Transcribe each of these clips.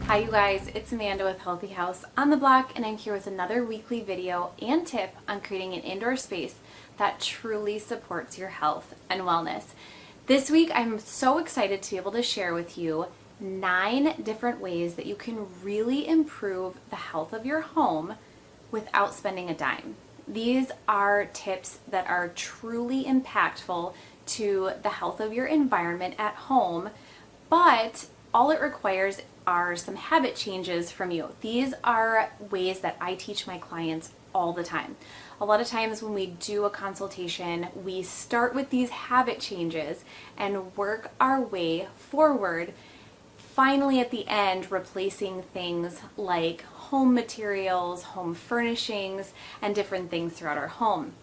Hi you guys, it's Amanda with Healthy House on the Block, and I'm here with another weekly video and tip on creating an indoor space that truly supports your health and wellness. This week I'm so excited to be able to share with you 9 different ways that you can really improve the health of your home without spending a dime. These are tips that are truly impactful to the health of your environment at home, but all it requires are some habit changes from you. These are ways that I teach my clients all the time. A lot of times when we do a consultation, we start with these habit changes and work our way forward, finally at the end replacing things like home materials, home furnishings, and different things throughout our home.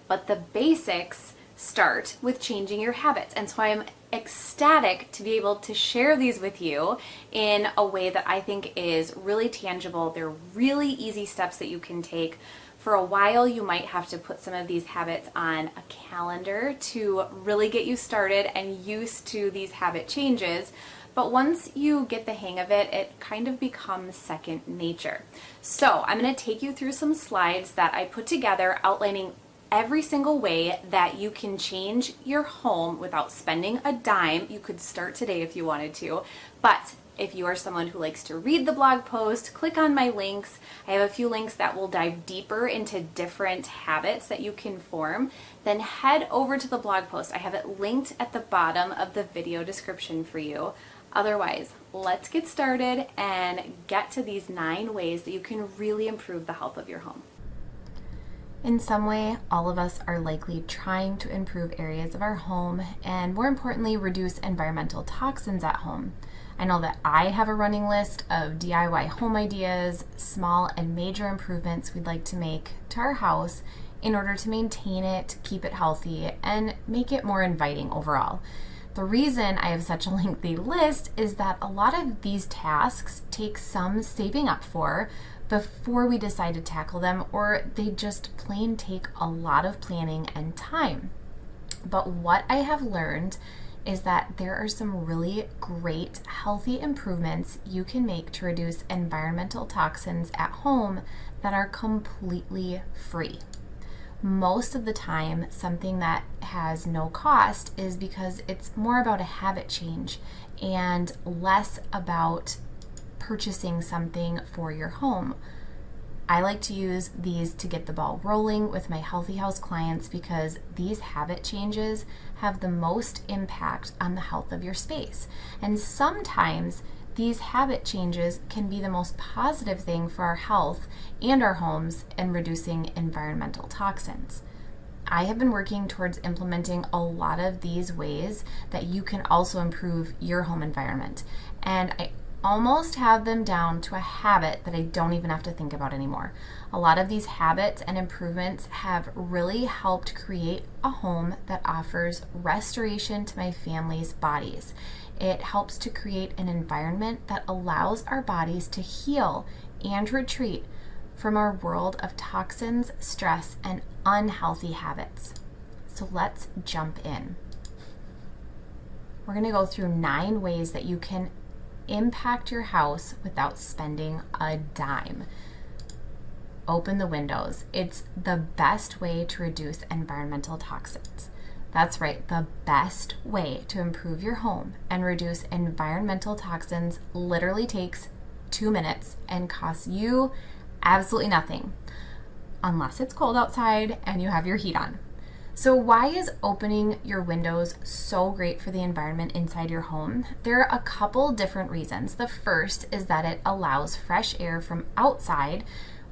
But the basics start with changing your habits. And so I'm ecstatic to be able to share these with you in a way that I think is really tangible. They're really easy steps that you can take. For a while, you might have to put some of these habits on a calendar to really get you started and used to these habit changes. But once you get the hang of it, it kind of becomes second nature. So I'm going to take you through some slides that I put together outlining every single way that you can change your home without spending a dime. You could start today if you wanted to, but if you are someone who likes to read the blog post, click on my links. I have a few links that will dive deeper into different habits that you can form. Then head over to the blog post. I have it linked at the bottom of the video description for you. Otherwise, let's get started and get to these 9 ways that you can really improve the health of your home. In some way, all of us are likely trying to improve areas of our home and, more importantly, reduce environmental toxins at home. I know that I have a running list of DIY home ideas, small and major improvements we'd like to make to our house in order to maintain it, keep it healthy, and make it more inviting overall. The reason I have such a lengthy list is that a lot of these tasks take some saving up for before we decide to tackle them, or they just plain take a lot of planning and time. But what I have learned is that there are some really great healthy improvements you can make to reduce environmental toxins at home that are completely free. Most of the time, something that has no cost is because it's more about a habit change and less about purchasing something for your home. I like to use these to get the ball rolling with my Healthy House clients because these habit changes have the most impact on the health of your space. And sometimes these habit changes can be the most positive thing for our health and our homes and reducing environmental toxins. I have been working towards implementing a lot of these ways that you can also improve your home environment. And I almost have them down to a habit that I don't even have to think about anymore. A lot of these habits and improvements have really helped create a home that offers restoration to my family's bodies. It helps to create an environment that allows our bodies to heal and retreat from our world of toxins, stress, and unhealthy habits. So let's jump in. We're going to go through 9 ways that you can impact your house without spending a dime. Open the windows. It's the best way to reduce environmental toxins. That's right, the best way to improve your home and reduce environmental toxins literally takes 2 minutes and costs you absolutely nothing, unless it's cold outside and you have your heat on. So why is opening your windows so great for the environment inside your home? There are a couple different reasons. The first is that it allows fresh air from outside,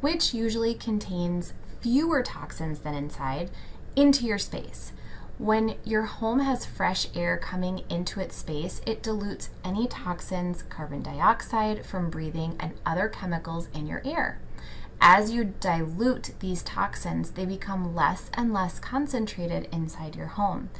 which usually contains fewer toxins than inside, into your space. When your home has fresh air coming into its space, it dilutes any toxins, carbon dioxide from breathing, and other chemicals in your air. As you dilute these toxins, they become less and less concentrated inside your home.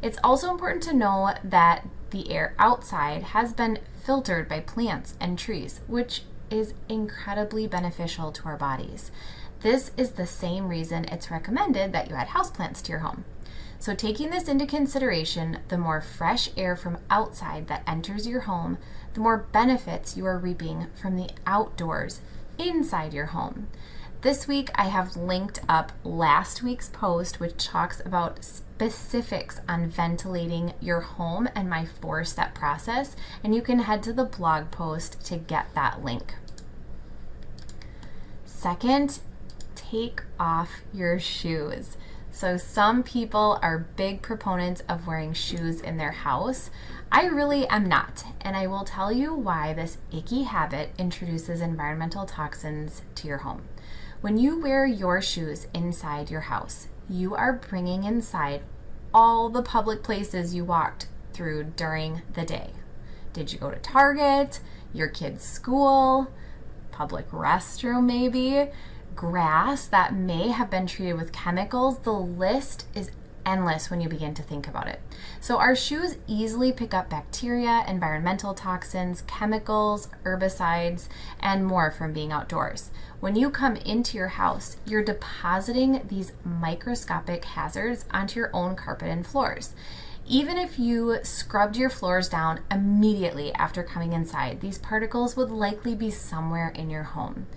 It's also important to know that the air outside has been filtered by plants and trees, which is incredibly beneficial to our bodies. This is the same reason it's recommended that you add houseplants to your home. So taking this into consideration, the more fresh air from outside that enters your home, the more benefits you are reaping from the outdoors inside your home. This week I have linked up last week's post, which talks about specifics on ventilating your home and my 4-step process, and you can head to the blog post to get that link. Second, take off your shoes. So some people are big proponents of wearing shoes in their house. I really am not, and I will tell you why this icky habit introduces environmental toxins to your home. When you wear your shoes inside your house, you are bringing inside all the public places you walked through during the day. Did you go to Target, your kid's school, public restroom maybe, grass that may have been treated with chemicals? The list is endless when you begin to think about it. So our shoes easily pick up bacteria, environmental toxins, chemicals, herbicides, and more from being outdoors. When you come into your house, you're depositing these microscopic hazards onto your own carpet and floors. Even if you scrubbed your floors down immediately after coming inside, these particles would likely be somewhere in your home.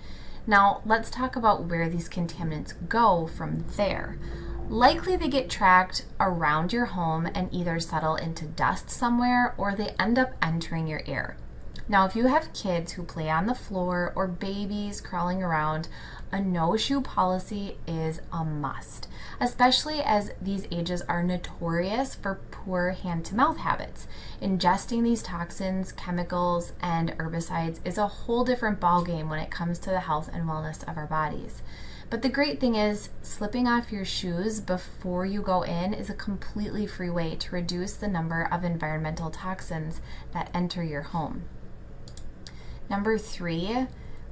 Now, let's talk about where these contaminants go from there. Likely they get tracked around your home and either settle into dust somewhere or they end up entering your air. Now, if you have kids who play on the floor or babies crawling around, a no-shoe policy is a must, especially as these ages are notorious for poor hand-to-mouth habits. Ingesting these toxins, chemicals, and herbicides is a whole different ballgame when it comes to the health and wellness of our bodies. But the great thing is, slipping off your shoes before you go in is a completely free way to reduce the number of environmental toxins that enter your home. Number 3,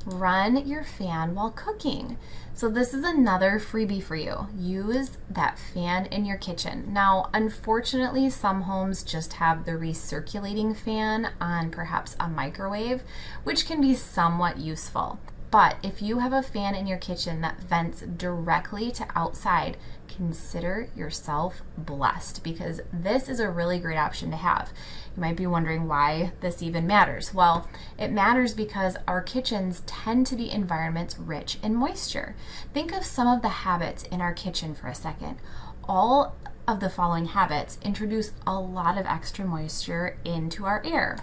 run your fan while cooking. So this is another freebie for you. Use that fan in your kitchen. Now, unfortunately, some homes just have the recirculating fan on perhaps a microwave, which can be somewhat useful. But if you have a fan in your kitchen that vents directly to outside, consider yourself blessed, because this is a really great option to have. You might be wondering why this even matters. Well, it matters because our kitchens tend to be environments rich in moisture. Think of some of the habits in our kitchen for a second. All of the following habits introduce a lot of extra moisture into our air.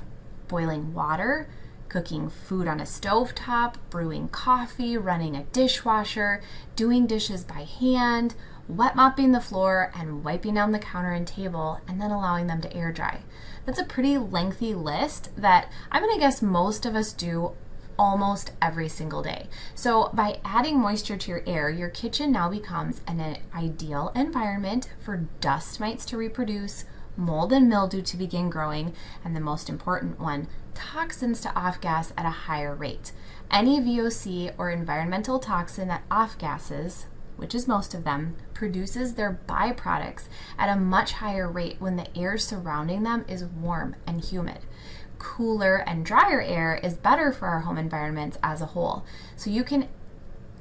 Boiling water, cooking food on a stovetop, brewing coffee, running a dishwasher, doing dishes by hand, wet mopping the floor, and wiping down the counter and table, and then allowing them to air dry. That's a pretty lengthy list that I'm going to guess most of us do almost every single day. So by adding moisture to your air, your kitchen now becomes an ideal environment for dust mites to reproduce, mold and mildew to begin growing, and the most important one, toxins to off-gas at a higher rate. Any VOC or environmental toxin that off-gases, which is most of them, produces their byproducts at a much higher rate when the air surrounding them is warm and humid. Cooler and drier air is better for our home environments as a whole. So you can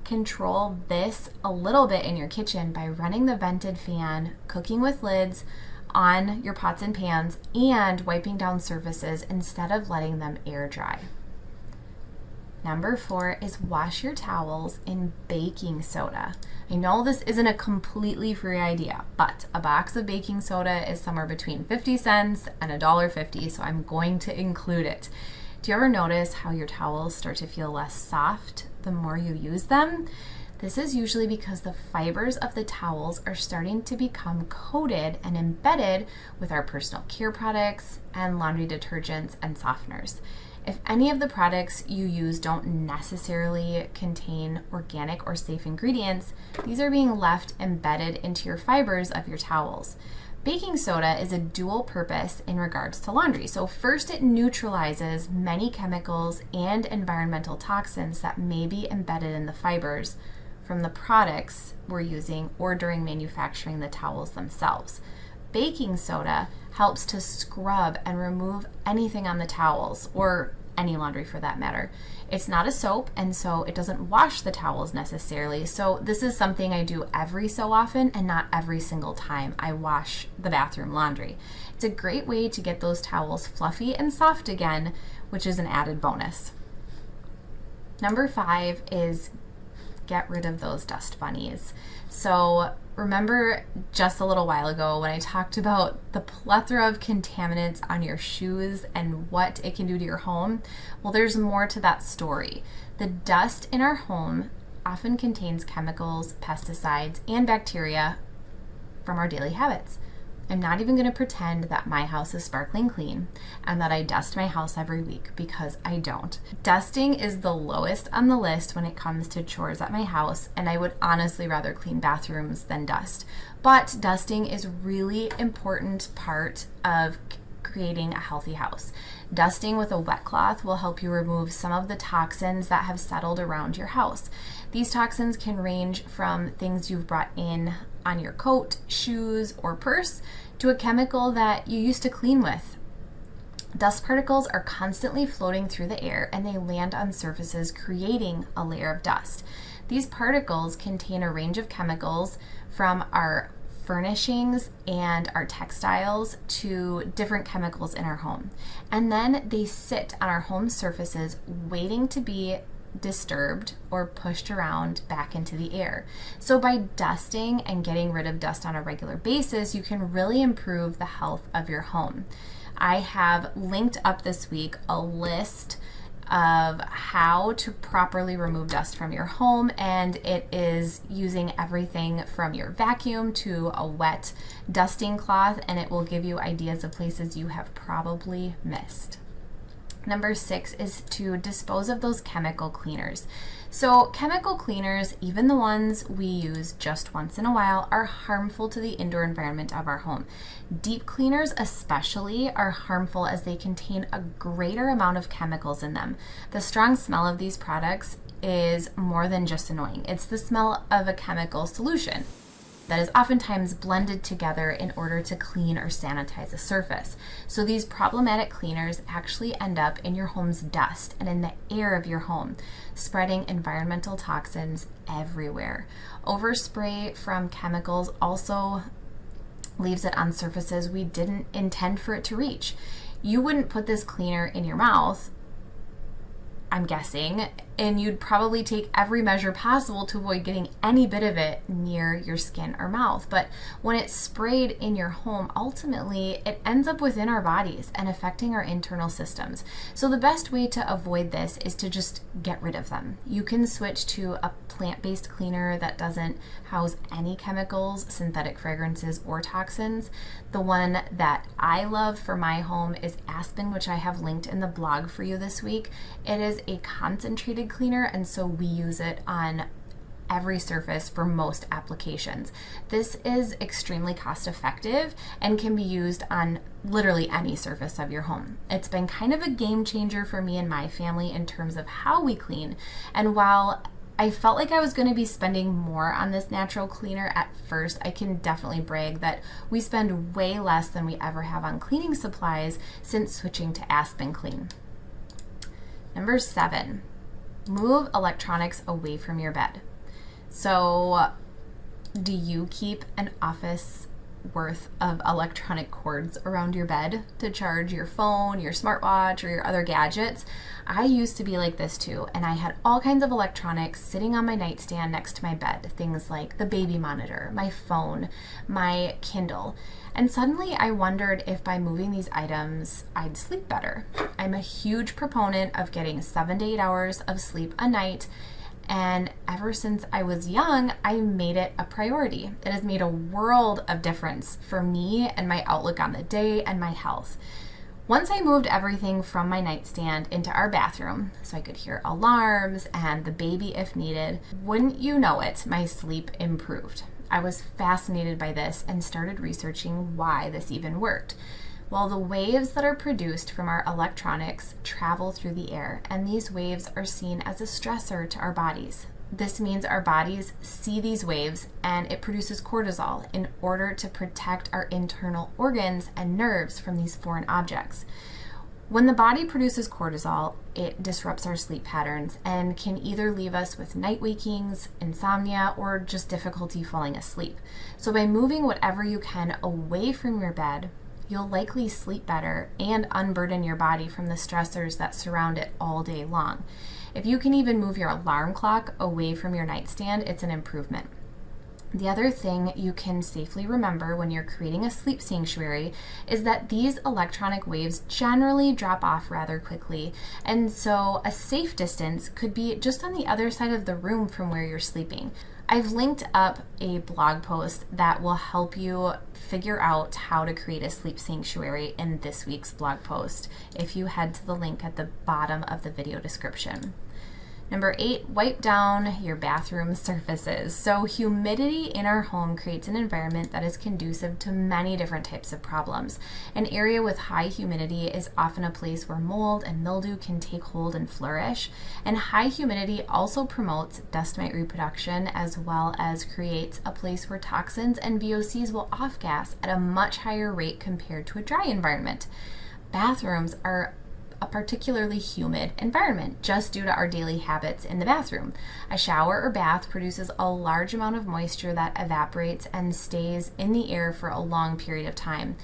control this a little bit in your kitchen by running the vented fan, cooking with lids on your pots and pans, and wiping down surfaces instead of letting them air dry. Number 4 is wash your towels in baking soda. I know this isn't a completely free idea, but a box of baking soda is somewhere between 50 cents and $1.50, so I'm going to include it. Do you ever notice how your towels start to feel less soft the more you use them? This is usually because the fibers of the towels are starting to become coated and embedded with our personal care products and laundry detergents and softeners. If any of the products you use don't necessarily contain organic or safe ingredients, these are being left embedded into your fibers of your towels. Baking soda is a dual purpose in regards to laundry. So first, it neutralizes many chemicals and environmental toxins that may be embedded in the fibers from the products we're using or during manufacturing the towels themselves. Baking soda helps to scrub and remove anything on the towels, or any laundry for that matter. It's not a soap, and so it doesn't wash the towels necessarily. So this is something I do every so often and not every single time I wash the bathroom laundry. It's a great way to get those towels fluffy and soft again, which is an added bonus. Number 5 is get rid of those dust bunnies. So remember just a little while ago when I talked about the plethora of contaminants on your shoes and what it can do to your home? Well, there's more to that story. The dust in our home often contains chemicals, pesticides, and bacteria from our daily habits. I'm not even going to pretend that my house is sparkling clean and that I dust my house every week, because I don't. Dusting is the lowest on the list when it comes to chores at my house, and I would honestly rather clean bathrooms than dust. But dusting is really important part of creating a healthy house. Dusting with a wet cloth will help you remove some of the toxins that have settled around your house. These toxins can range from things you've brought in on your coat, shoes, or purse to a chemical that you used to clean with. Dust particles are constantly floating through the air, and they land on surfaces, creating a layer of dust. These particles contain a range of chemicals, from our furnishings and our textiles to different chemicals in our home. And then they sit on our home surfaces waiting to be disturbed or pushed around back into the air. So by dusting and getting rid of dust on a regular basis, you can really improve the health of your home. I have linked up this week a list of how to properly remove dust from your home, and it is using everything from your vacuum to a wet dusting cloth, and it will give you ideas of places you have probably missed. Number 6 is to dispose of those chemical cleaners. So chemical cleaners, even the ones we use just once in a while, are harmful to the indoor environment of our home. Deep cleaners especially are harmful as they contain a greater amount of chemicals in them. The strong smell of these products is more than just annoying. It's the smell of a chemical solution that is oftentimes blended together in order to clean or sanitize a surface. So these problematic cleaners actually end up in your home's dust and in the air of your home, spreading environmental toxins everywhere. Overspray from chemicals also leaves it on surfaces we didn't intend for it to reach. You wouldn't put this cleaner in your mouth, I'm guessing, and you'd probably take every measure possible to avoid getting any bit of it near your skin or mouth. But when it's sprayed in your home, ultimately it ends up within our bodies and affecting our internal systems. So the best way to avoid this is to just get rid of them. You can switch to a plant-based cleaner that doesn't house any chemicals, synthetic fragrances, or toxins. The one that I love for my home is Aspen, which I have linked in the blog for you this week. It is a concentrated cleaner, and so we use it on every surface for most applications. This is extremely cost effective and can be used on literally any surface of your home. It's been kind of a game changer for me and my family in terms of how we clean. And while I felt like I was going to be spending more on this natural cleaner at first, I can definitely brag that we spend way less than we ever have on cleaning supplies since switching to Aspen Clean. Number 7, move electronics away from your bed. So, do you keep an office worth of electronic cords around your bed to charge your phone, your smartwatch, or your other gadgets? I used to be like this too, and I had all kinds of electronics sitting on my nightstand next to my bed, things like the baby monitor, my phone, my Kindle. And suddenly I wondered if by moving these items, I'd sleep better. I'm a huge proponent of getting 7 to 8 hours of sleep a night, and ever since I was young, I made it a priority. It has made a world of difference for me and my outlook on the day and my health. Once I moved everything from my nightstand into our bathroom, so I could hear alarms and the baby if needed, wouldn't you know it, my sleep improved. I was fascinated by this and started researching why this even worked. Well, the waves that are produced from our electronics travel through the air, and these waves are seen as a stressor to our bodies. This means our bodies see these waves and it produces cortisol in order to protect our internal organs and nerves from these foreign objects. When the body produces cortisol, it disrupts our sleep patterns and can either leave us with night wakings, insomnia, or just difficulty falling asleep. So by moving whatever you can away from your bed, you'll likely sleep better and unburden your body from the stressors that surround it all day long. If you can even move your alarm clock away from your nightstand, it's an improvement. The other thing you can safely remember when you're creating a sleep sanctuary is that these electronic waves generally drop off rather quickly, and so a safe distance could be just on the other side of the room from where you're sleeping. I've linked up a blog post that will help you figure out how to create a sleep sanctuary in this week's blog post if you head to the link at the bottom of the video description. Number 8, wipe down your bathroom surfaces. So humidity in our home creates an environment that is conducive to many different types of problems. An area with high humidity is often a place where mold and mildew can take hold and flourish. And high humidity also promotes dust mite reproduction as well as creates a place where toxins and VOCs will off-gas at a much higher rate compared to a dry environment. Bathrooms are a particularly humid environment just due to our daily habits in the bathroom. A shower or bath produces a large amount of moisture that evaporates and stays in the air for a long period of time.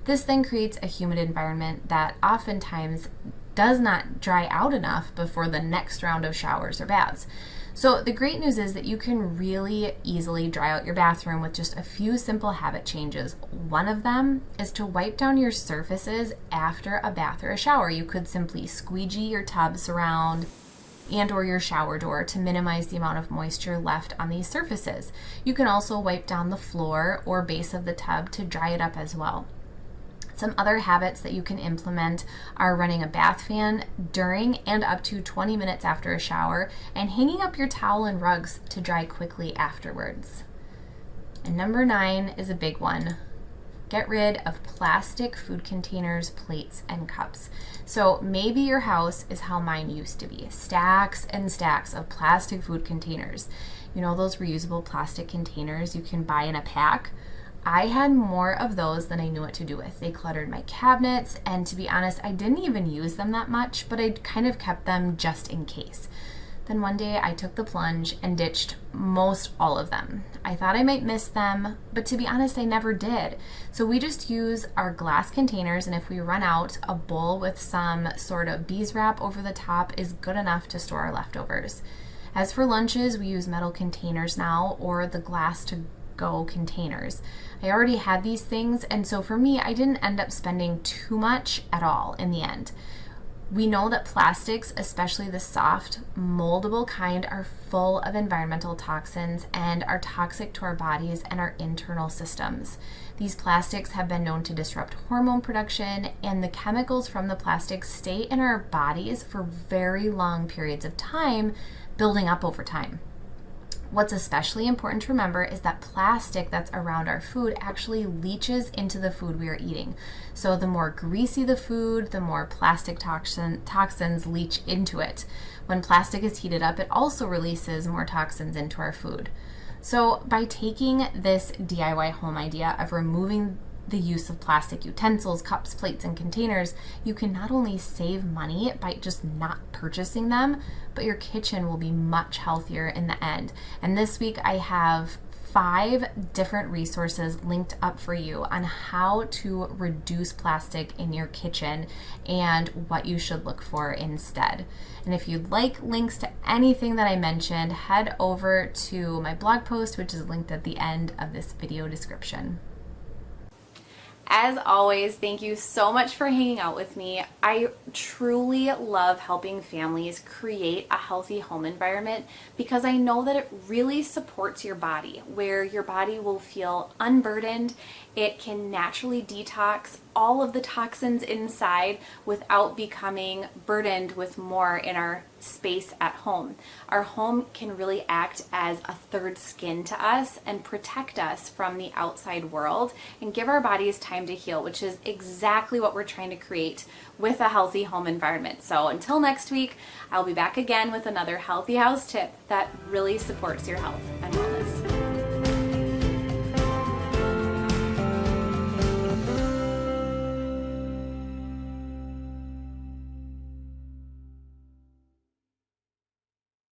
This then creates a humid environment that oftentimes does not dry out enough before the next round of showers or baths. So the great news is that you can really easily dry out your bathroom with just a few simple habit changes. One of them is to wipe down your surfaces after a bath or a shower. You could simply squeegee your tubs around and or your shower door to minimize the amount of moisture left on these surfaces. You can also wipe down the floor or base of the tub to dry it up as well. Some other habits that you can implement are running a bath fan during and up to 20 minutes after a shower and hanging up your towel and rugs to dry quickly afterwards. And number 9 is a big one. Get rid of plastic food containers, plates, and cups. So maybe your house is how mine used to be. Stacks and stacks of plastic food containers. You know those reusable plastic containers you can buy in a pack? I had more of those than I knew what to do with. They cluttered my cabinets, and to be honest, I didn't even use them that much, but I kind of kept them just in case. Then one day I took the plunge and ditched most all of them. I thought I might miss them, but to be honest, I never did. So we just use our glass containers, and if we run out, a bowl with some sort of beeswrap over the top is good enough to store our leftovers. As for lunches, we use metal containers now or the glass to go containers. I already had these things, and so for me, I didn't end up spending too much at all in the end. We know that plastics, especially the soft, moldable kind, are full of environmental toxins and are toxic to our bodies and our internal systems. These plastics have been known to disrupt hormone production, and the chemicals from the plastics stay in our bodies for very long periods of time, building up over time. What's especially important to remember is that plastic that's around our food actually leaches into the food we are eating. So the more greasy the food, the more plastic toxins leach into it. When plastic is heated up, it also releases more toxins into our food. So by taking this DIY home idea of removing the use of plastic utensils, cups, plates, and containers, you can not only save money by just not purchasing them, but your kitchen will be much healthier in the end. And this week I have 5 different resources linked up for you on how to reduce plastic in your kitchen and what you should look for instead. And if you'd like links to anything that I mentioned, head over to my blog post, which is linked at the end of this video description. As always, thank you so much for hanging out with me. I truly love helping families create a healthy home environment because I know that it really supports your body, where your body will feel unburdened. It can naturally detox all of the toxins inside without becoming burdened with more in our space at home. Our home can really act as a third skin to us and protect us from the outside world and give our bodies time to heal, which is exactly what we're trying to create with a healthy home environment. So until next week, I'll be back again with another healthy house tip that really supports your health and wellness.